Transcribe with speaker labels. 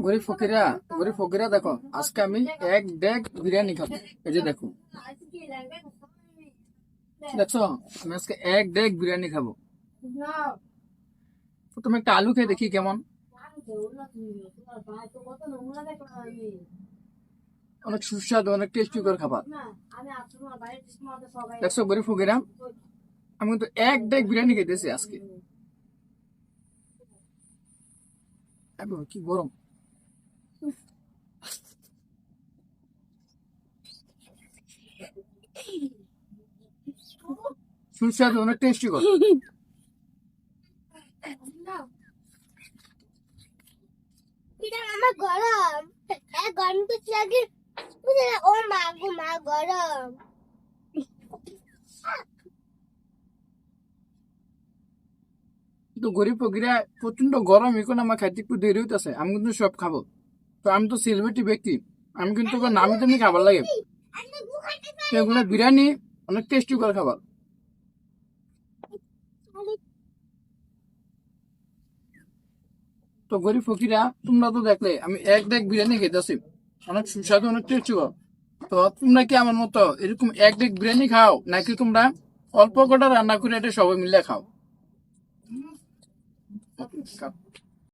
Speaker 1: গরিব ফকিরা দেখো, আজকে আমি এক ডেক বিরিয়ানি খাবো। এই যে দেখো, দেখছো, আমি আজকে এক ডেক বিরিয়ানি খাবো। প্রথমে একটা আলু খেয়ে দেখি কেমন। অনেক সুস্বাদু, অনেক টেস্টি করে খাবার। দেখছো গরিব ফকিরা, আমি কিন্তু এক ডেক বিরিয়ানি খেতেছি আজকে। কি গরম! সুস্বাদু, অনেক টেস্টি করে।
Speaker 2: আমার গরম, গরম তো লাগে। ও মা গো মা, গরম।
Speaker 1: কিন্তু গরিব ফকিরা প্রচন্ড গরম, এখন আমার খাইতে একটু দেরি হইতেছে। আমি কিন্তু সব খাবো। তো আমি তো সেলিব্রিটি ব্যক্তি, আমি কিন্তু নামি দামি খাবার লাগে। তো এগুলো বিরিয়ানি অনেক টেস্টি করে খাবার। তো গরিব ফকিরা, তোমরা তো দেখলে আমি এক ডেক বিরিয়ানি খেতেছি, অনেক সুস্বাদু, অনেক টেস্টি। তো তোমরা কি আমার মতো এরকম এক ডেক বিরিয়ানি খাও, নাকি তোমরা অল্প কটা রান্না করে এটা সবাই মিলে খাও?